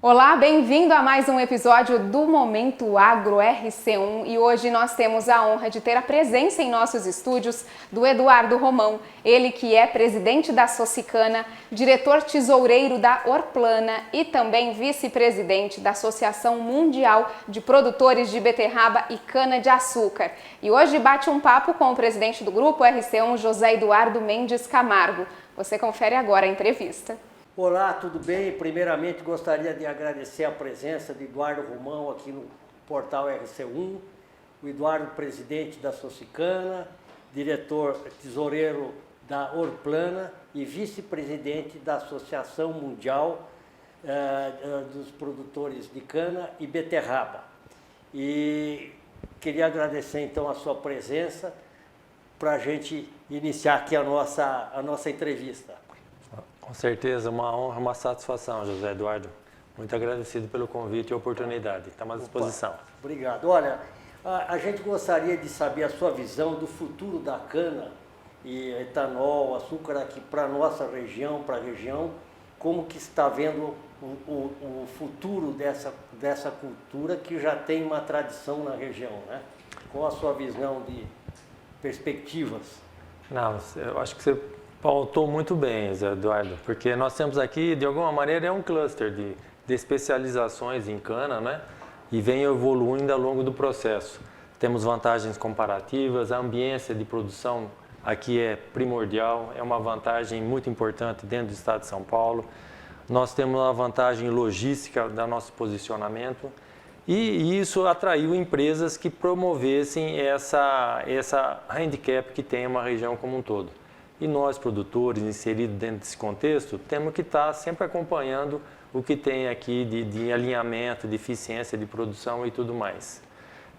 Olá, bem-vindo a mais um episódio do Momento Agro RC1 e hoje nós temos a honra de ter a presença em nossos estúdios do Eduardo Romão, ele que é presidente da Socicana, diretor tesoureiro da Orplana e também vice-presidente da Associação Mundial de Produtores de Beterraba e Cana-de-Açúcar. E hoje bate um papo com o presidente do grupo RC1, José Eduardo Mendes Camargo. Você confere agora a entrevista. Olá, tudo bem? Primeiramente gostaria de agradecer a presença de Eduardo Romão aqui no portal RC1, o Eduardo, presidente da Socicana, diretor tesoureiro da Orplana e vice-presidente da Associação Mundial dos Produtores de Cana e Beterraba. E queria agradecer então a sua presença para a gente iniciar aqui a nossa entrevista. Com certeza, uma honra, uma satisfação, José Eduardo. Muito agradecido pelo convite e a oportunidade. Estamos à disposição. Opa, obrigado. Olha, a gente gostaria de saber a sua visão do futuro da cana e etanol, açúcar aqui para a nossa região, para a região. Como que está vendo o futuro dessa cultura que já tem uma tradição na região, né? Qual a sua visão de perspectivas? Não, eu acho que você pautou muito bem, Zé Eduardo, porque nós temos aqui, de alguma maneira, um cluster de especializações em cana, né? E vem evoluindo ao longo do processo. Temos vantagens comparativas, a ambiência de produção aqui é primordial, é uma vantagem muito importante dentro do estado de São Paulo. Nós temos uma vantagem logística do nosso posicionamento e isso atraiu empresas que promovessem essa handicap que tem uma região como um todo. E nós, produtores, inseridos dentro desse contexto, temos que estar sempre acompanhando o que tem aqui de alinhamento, de eficiência de produção e tudo mais.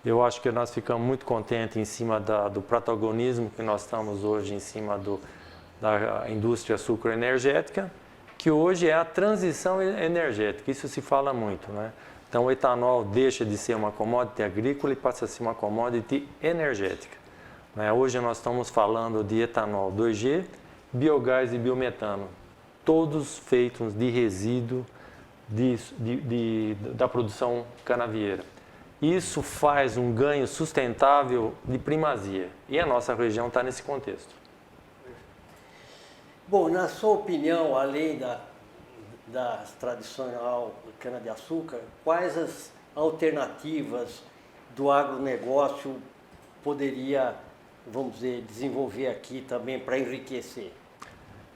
Eu acho que nós ficamos muito contentes em cima do protagonismo que nós estamos hoje em cima da indústria sucroenergética, que hoje é a transição energética, isso se fala muito, né? Então o etanol deixa de ser uma commodity agrícola e passa a ser uma commodity energética. Hoje nós estamos falando de etanol 2G, biogás e biometano, todos feitos de resíduo da produção canavieira. Isso faz um ganho sustentável de primazia e a nossa região está nesse contexto. Bom, na sua opinião, além da tradicional cana-de-açúcar, quais as alternativas do agronegócio poderia, vamos dizer, desenvolver aqui também para enriquecer?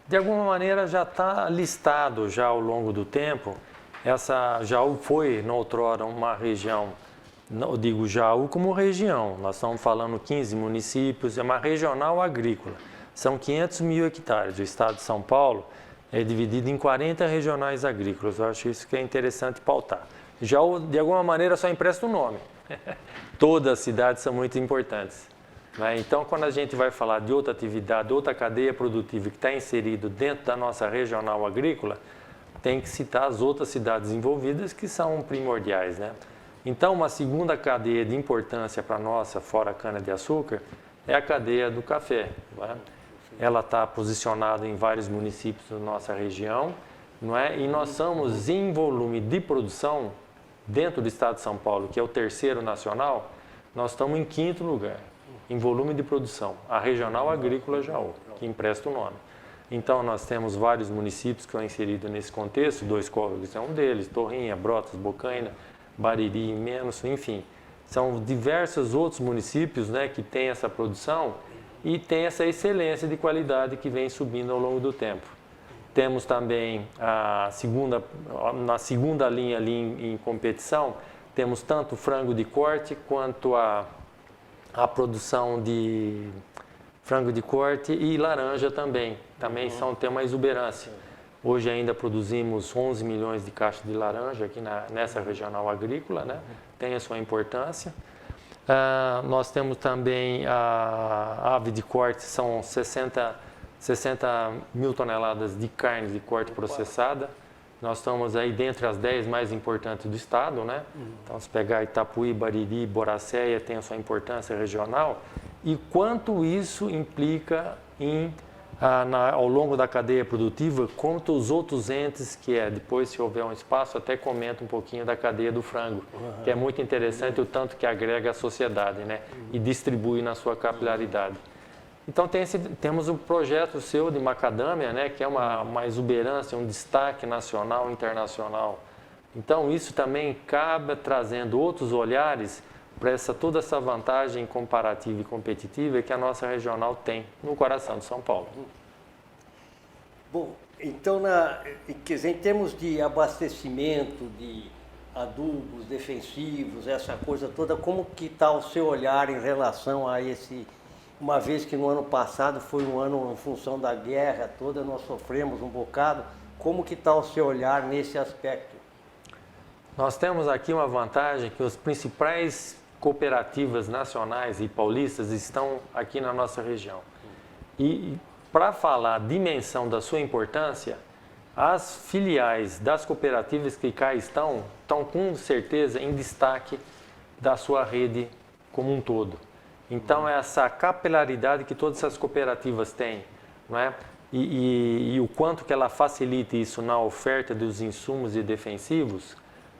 De alguma maneira já está listado já ao longo do tempo, essa Jaú foi noutrora uma região, não digo Jaú como região, nós estamos falando 15 municípios, é uma regional agrícola, são 500 mil hectares, o estado de São Paulo é dividido em 40 regionais agrícolas, eu acho isso que é interessante pautar. Jaú, de alguma maneira, só empresta o nome, todas as cidades são muito importantes. Então, quando a gente vai falar de outra atividade, outra cadeia produtiva que está inserido dentro da nossa regional agrícola, tem que citar as outras cidades envolvidas que são primordiais, né? Então, uma segunda cadeia de importância para a nossa, fora a cana-de-açúcar, é a cadeia do café. Não é? Ela está posicionada em vários municípios da nossa região, não é? E nós somos em volume de produção, dentro do estado de São Paulo, que é o terceiro nacional, nós estamos em quinto lugar. Em volume de produção, a Regional Agrícola Jaú, que empresta o nome. Então, nós temos vários municípios que estão inseridos nesse contexto, Dois Córregos é um deles, Torrinha, Brotas, Bocaina, Bariri, Menos, enfim. São diversos outros municípios, né, que têm essa produção e tem essa excelência de qualidade que vem subindo ao longo do tempo. Temos também na segunda linha ali em competição, temos tanto frango de corte quanto a produção de frango de corte e laranja também tem uma exuberância. Hoje ainda produzimos 11 milhões de caixas de laranja aqui nessa regional agrícola, né? Tem a sua importância. Nós temos também a ave de corte, são 60 mil toneladas de carne de corte processada. Nós estamos aí dentre as 10 mais importantes do estado, né? Então, se pegar Itapuí, Bariri, Boracéia, tem a sua importância regional. E quanto isso implica em ao longo da cadeia produtiva, quanto os outros entes, que depois, se houver um espaço, até comenta um pouquinho da cadeia do frango, que é muito interessante o tanto que agrega à sociedade, né? E distribui na sua capilaridade. Então temos o projeto seu de macadâmia, né? Que é uma exuberância, um destaque nacional e internacional. Então isso também acaba trazendo outros olhares para toda essa vantagem comparativa e competitiva que a nossa regional tem no coração de São Paulo. Bom, então, quer dizer, em termos de abastecimento, de adubos defensivos, essa coisa toda, como que está o seu olhar em relação a uma vez que no ano passado foi um ano em função da guerra toda, nós sofremos um bocado, como que está o seu olhar nesse aspecto? Nós temos aqui uma vantagem que os principais cooperativas nacionais e paulistas estão aqui na nossa região. E para falar a dimensão da sua importância, as filiais das cooperativas que cá estão com certeza em destaque da sua rede como um todo. Então, essa capilaridade que todas essas cooperativas têm, não é? E o quanto que ela facilita isso na oferta dos insumos e defensivos,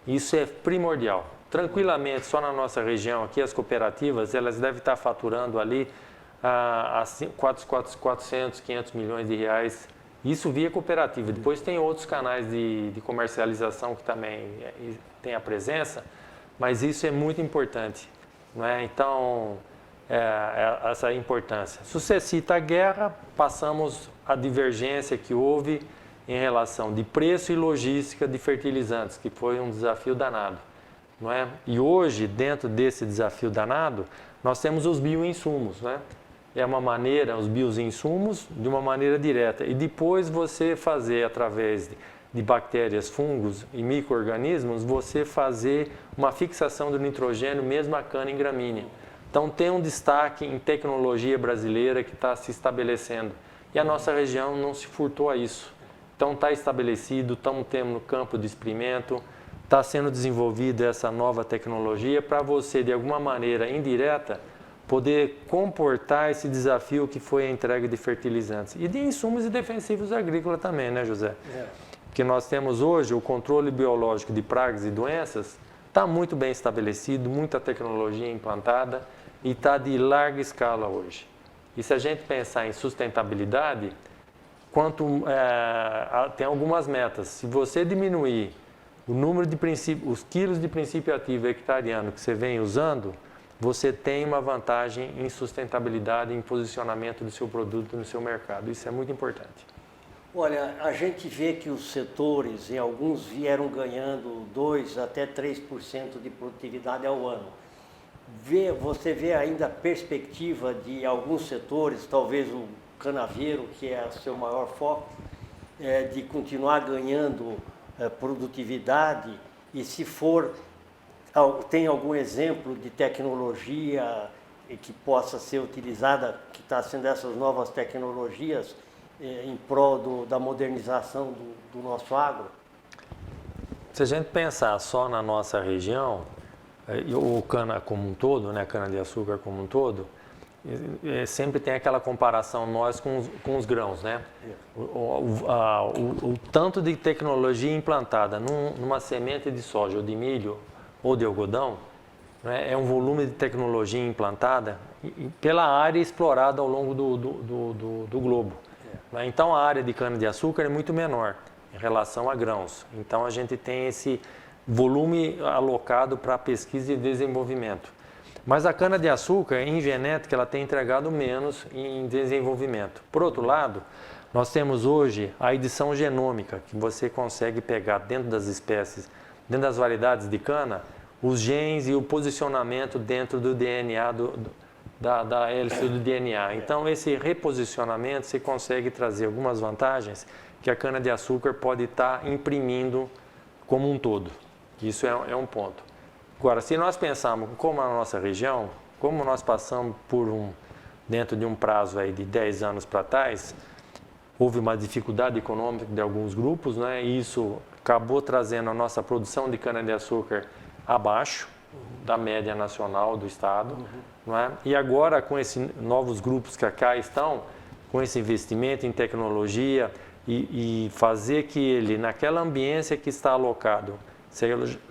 isso é primordial. Tranquilamente, só na nossa região aqui, as cooperativas, elas devem estar faturando ali 400, 500 milhões de reais. Isso via cooperativa. Depois tem outros canais de comercialização que também tem a presença, mas isso é muito importante, não é? Então, essa importância. Se você cita a guerra, passamos a divergência que houve em relação de preço e logística de fertilizantes, que foi um desafio danado. Não é? E hoje, dentro desse desafio danado, nós temos os bioinsumos, né? É uma maneira, os bioinsumos, de uma maneira direta. E depois você fazer, através de bactérias, fungos e micro-organismos, você fazer uma fixação do nitrogênio, mesmo a cana em gramínea. Então tem um destaque em tecnologia brasileira que está se estabelecendo. E a nossa região não se furtou a isso. Então está estabelecido, estamos tendo no campo de experimento, está sendo desenvolvida essa nova tecnologia para você, de alguma maneira indireta, poder comportar esse desafio que foi a entrega de fertilizantes. E de insumos e defensivos agrícolas também, né, José? Porque nós temos hoje o controle biológico de pragas e doenças, está muito bem estabelecido, muita tecnologia implantada e está de larga escala hoje. E se a gente pensar em sustentabilidade, tem algumas metas. Se você diminuir o número de os quilos de princípio ativo hectareano que você vem usando, você tem uma vantagem em sustentabilidade, em posicionamento do seu produto no seu mercado. Isso é muito importante. Olha, a gente vê que os setores, em alguns, vieram ganhando 2 até 3% de produtividade ao ano. Você vê ainda a perspectiva de alguns setores, talvez o canaveiro, que é o seu maior foco, de continuar ganhando produtividade, e se for, tem algum exemplo de tecnologia que possa ser utilizada, que está sendo essas novas tecnologias em prol da modernização do nosso agro? Se a gente pensar só na nossa região, o cana como um todo, né, cana-de-açúcar como um todo, sempre tem aquela comparação nós com os grãos, né? O tanto de tecnologia implantada numa semente de soja ou de milho ou de algodão, né, é um volume de tecnologia implantada pela área explorada ao longo do globo. Né? Então a área de cana-de-açúcar é muito menor em relação a grãos. Então a gente tem esse volume alocado para pesquisa e desenvolvimento. Mas a cana-de-açúcar, em genética, ela tem entregado menos em desenvolvimento. Por outro lado, nós temos hoje a edição genômica, que você consegue pegar dentro das espécies, dentro das variedades de cana, os genes e o posicionamento dentro do DNA, da hélice do DNA. Então, esse reposicionamento, você consegue trazer algumas vantagens que a cana-de-açúcar pode estar imprimindo como um todo. Isso é um ponto. Agora, se nós pensarmos como a nossa região, como nós passamos dentro de um prazo aí de 10 anos para trás, houve uma dificuldade econômica de alguns grupos, né? E isso acabou trazendo a nossa produção de cana-de-açúcar abaixo da média nacional do estado, não é? E agora, com esses novos grupos que cá estão, com esse investimento em tecnologia e fazer que ele, naquela ambiência que está alocado,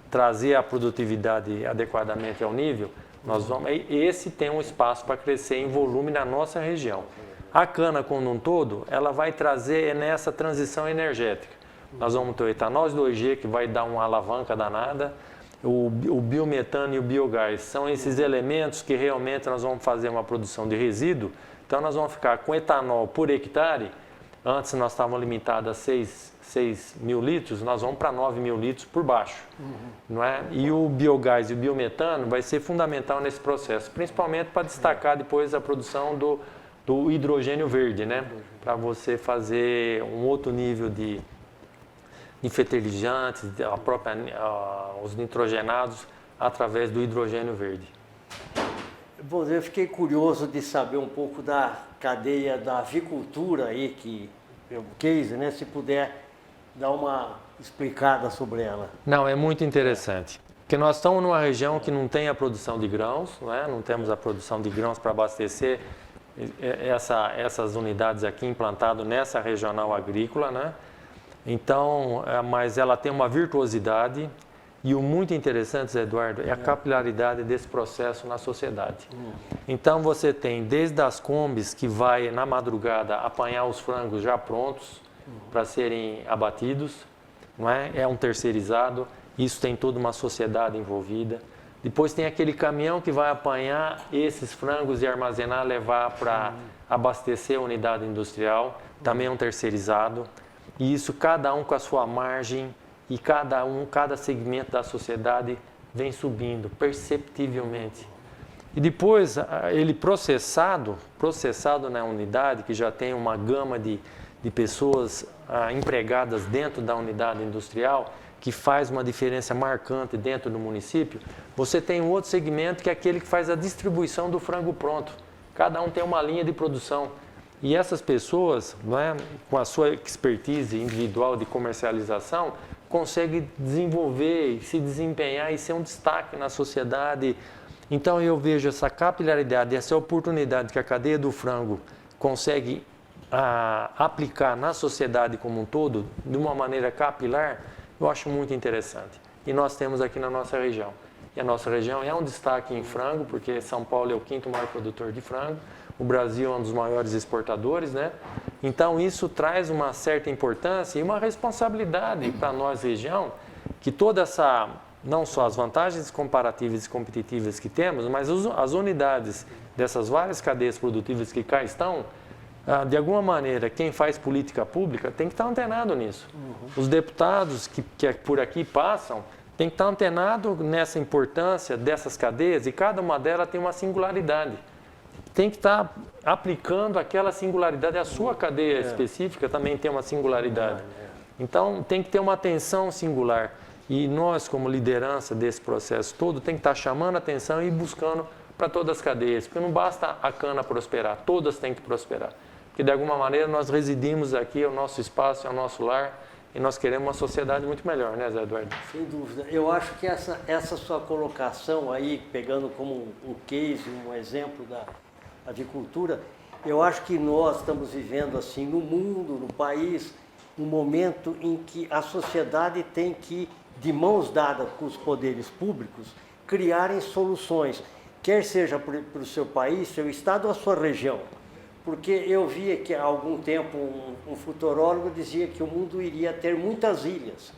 trazer a produtividade adequadamente ao nível, esse tem um espaço para crescer em volume na nossa região. A cana, como um todo, ela vai trazer nessa transição energética. Nós vamos ter o etanol 2G, que vai dar uma alavanca danada, o biometano e o biogás. São esses elementos que realmente nós vamos fazer uma produção de resíduo. Então, nós vamos ficar com etanol por hectare. Antes, nós estávamos limitados a 6 mil litros, nós vamos para 9 mil litros por baixo. Não é? E o biogás e o biometano vai ser fundamental nesse processo, principalmente para destacar depois a produção do hidrogênio verde, né? Para você fazer um outro nível de fertilizantes, os nitrogenados, através do hidrogênio verde. Bom, eu fiquei curioso de saber um pouco da cadeia da avicultura aí, que é um case, né? Se puder dar uma explicada sobre ela. Não, é muito interessante. Porque nós estamos numa região que não tem a produção de grãos, não temos a produção de grãos para abastecer essas unidades aqui implantadas nessa regional agrícola, né? Então, mas ela tem uma virtuosidade e o muito interessante, Zé Eduardo, é a capilaridade desse processo na sociedade. Então, você tem desde as combis que vai na madrugada apanhar os frangos já prontos para serem abatidos, não é? É um terceirizado, isso tem toda uma sociedade envolvida. Depois tem aquele caminhão que vai apanhar esses frangos e armazenar, levar para abastecer a unidade industrial, também é um terceirizado. E isso cada um com a sua margem e cada segmento da sociedade vem subindo perceptivelmente. E depois ele processado na unidade, que já tem uma gama de pessoas empregadas dentro da unidade industrial, que faz uma diferença marcante dentro do município, você tem um outro segmento que é aquele que faz a distribuição do frango pronto. Cada um tem uma linha de produção. E essas pessoas, com a sua expertise individual de comercialização, conseguem desenvolver, se desempenhar e ser um destaque na sociedade. Então eu vejo essa capilaridade, essa oportunidade que a cadeia do frango consegue aplicar na sociedade como um todo, de uma maneira capilar, eu acho muito interessante. E nós temos aqui na nossa região. E a nossa região é um destaque em frango, porque São Paulo é o 5º maior produtor de frango, o Brasil é um dos maiores exportadores, né? Então isso traz uma certa importância e uma responsabilidade para nós, região, que toda essa, não só as vantagens comparativas e competitivas que temos, mas as unidades dessas várias cadeias produtivas que cá estão, de alguma maneira, quem faz política pública tem que estar antenado nisso. Os deputados que por aqui passam tem que estar antenado nessa importância dessas cadeias e cada uma delas tem uma singularidade. Tem que estar aplicando aquela singularidade, a sua cadeia específica também tem uma singularidade. Então, tem que ter uma atenção singular. E nós, como liderança desse processo todo, tem que estar chamando a atenção e buscando para todas as cadeias. Porque não basta a cana prosperar, todas têm que prosperar. Porque, de alguma maneira, nós residimos aqui, é o nosso espaço, é o nosso lar, e nós queremos uma sociedade muito melhor, né, Zé Eduardo? Sem dúvida. Eu acho que essa sua colocação aí, pegando como um case, um exemplo da avicultura, eu acho que nós estamos vivendo assim no mundo, no país, um momento em que a sociedade tem que, de mãos dadas com os poderes públicos, criarem soluções, quer seja para o seu país, seu estado ou a sua região. Porque eu via que há algum tempo um futurólogo dizia que o mundo iria ter muitas ilhas.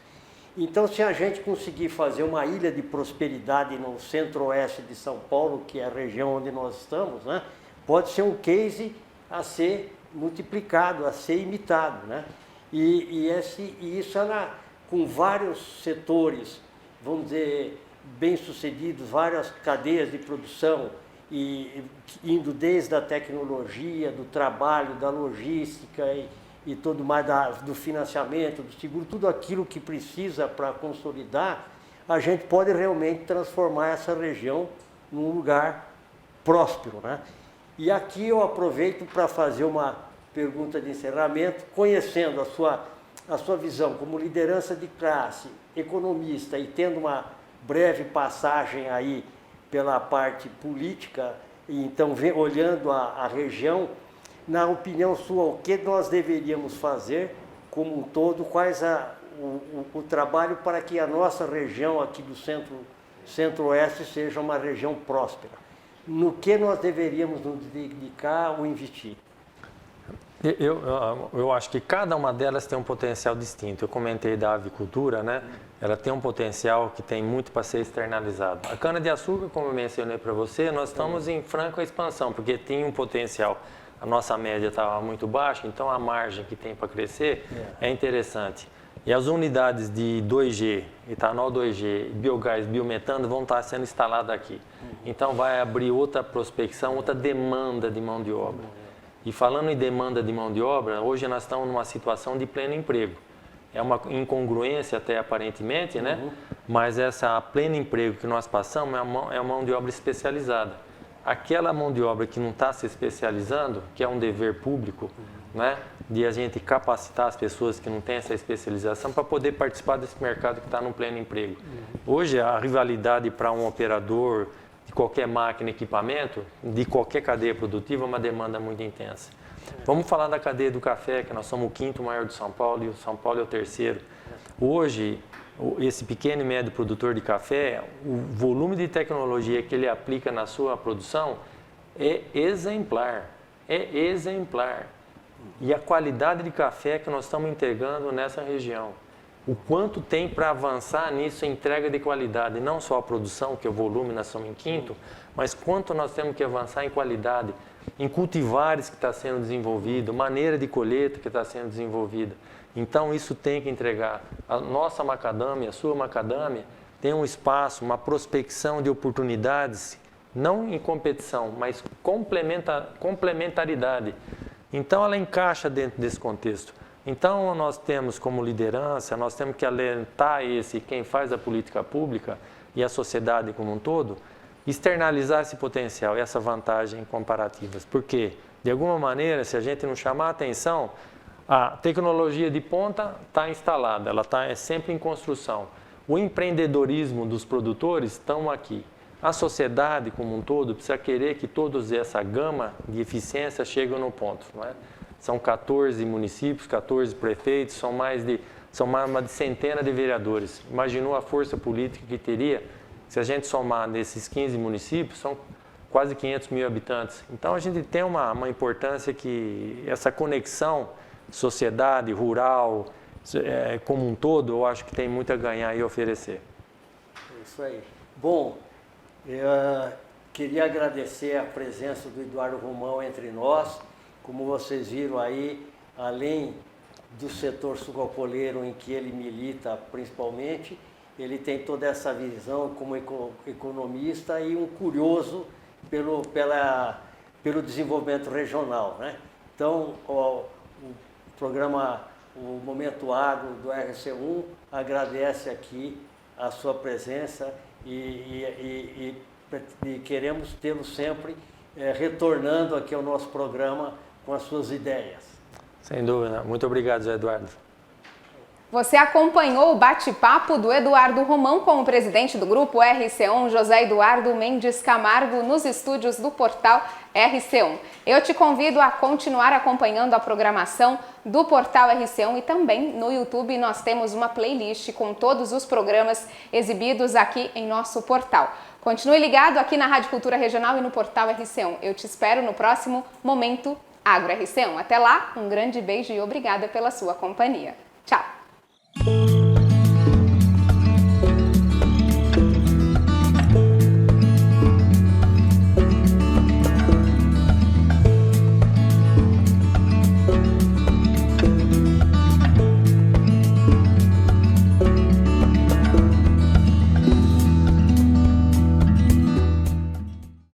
Então, se a gente conseguir fazer uma ilha de prosperidade no centro-oeste de São Paulo, que é a região onde nós estamos, né, pode ser um case a ser multiplicado, a ser imitado, né? E isso com vários setores, vamos dizer, bem-sucedidos, várias cadeias de produção, e indo desde a tecnologia, do trabalho, da logística e tudo mais, do financiamento, do seguro, tudo aquilo que precisa para consolidar, a gente pode realmente transformar essa região num lugar próspero, né? E aqui eu aproveito para fazer uma pergunta de encerramento, conhecendo a sua visão como liderança de classe, economista e tendo uma breve passagem aí pela parte política, e então olhando a região, na opinião sua, o que nós deveríamos fazer como um todo, quais o trabalho para que a nossa região aqui do centro-oeste seja uma região próspera? No que nós deveríamos nos dedicar ou investir? Eu acho que cada uma delas tem um potencial distinto. Eu comentei da avicultura, né? Ela tem um potencial que tem muito para ser externalizado. A cana-de-açúcar, como eu mencionei para você, nós estamos em franca expansão, porque tem um potencial. A nossa média estava muito baixa, então a margem que tem para crescer é interessante. E as unidades de 2G, etanol 2G, biogás, biometano vão estar sendo instaladas aqui. Então vai abrir outra prospecção, outra demanda de mão de obra. E falando em demanda de mão de obra, hoje nós estamos numa situação de pleno emprego. É uma incongruência até aparentemente, né? Mas essa pleno emprego que nós passamos é uma mão de obra especializada. Aquela mão de obra que não está se especializando, que é um dever público, né? De a gente capacitar as pessoas que não têm essa especialização para poder participar desse mercado que está no pleno emprego. Hoje a rivalidade para um operador de qualquer máquina, equipamento, de qualquer cadeia produtiva, é uma demanda muito intensa. Vamos falar da cadeia do café, que nós somos o 5º maior de São Paulo e o São Paulo é o 3º. Hoje, esse pequeno e médio produtor de café, o volume de tecnologia que ele aplica na sua produção é exemplar. É exemplar. E a qualidade de café que nós estamos entregando nessa região. O quanto tem para avançar nisso, a entrega de qualidade, não só a produção, que é o volume, nós somos em 5º, mas quanto nós temos que avançar em qualidade, em cultivares que está sendo desenvolvido, maneira de colheita que está sendo desenvolvida. Então isso tem que entregar. A nossa macadâmia, a sua macadâmia, tem um espaço, uma prospecção de oportunidades, não em competição, mas complementaridade. Então ela encaixa dentro desse contexto. Então, nós temos como liderança, nós temos que alentar quem faz a política pública e a sociedade como um todo, externalizar esse potencial e essa vantagem comparativas. Porque, de alguma maneira, se a gente não chamar a atenção, a tecnologia de ponta está instalada, ela é sempre em construção. O empreendedorismo dos produtores estão aqui. A sociedade como um todo precisa querer que toda essa gama de eficiência chegue no ponto, não é? São 14 municípios, 14 prefeitos, são mais de centena de vereadores. Imaginou a força política que teria se a gente somar nesses 15 municípios, são quase 500 mil habitantes. Então a gente tem uma importância que essa conexão sociedade, rural, como um todo, eu acho que tem muito a ganhar e oferecer. É isso aí. Bom, eu queria agradecer a presença do Eduardo Romão entre nós. Como vocês viram aí, além do setor sucroalcooleiro em que ele milita principalmente, ele tem toda essa visão como economista e um curioso pelo desenvolvimento regional, né? Então, o programa, o Momento Agro do RC1 agradece aqui a sua presença e queremos tê-lo sempre retornando aqui ao nosso programa com as suas ideias. Sem dúvida. Muito obrigado, Zé Eduardo. Você acompanhou o bate-papo do Eduardo Romão com o presidente do grupo RC1, José Eduardo Mendes Camargo, nos estúdios do portal RC1. Eu te convido a continuar acompanhando a programação do portal RC1 e também no YouTube nós temos uma playlist com todos os programas exibidos aqui em nosso portal. Continue ligado aqui na Rádio Cultura Regional e no portal RC1. Eu te espero no próximo Momento Agro RC1. Até lá, um grande beijo e obrigada pela sua companhia.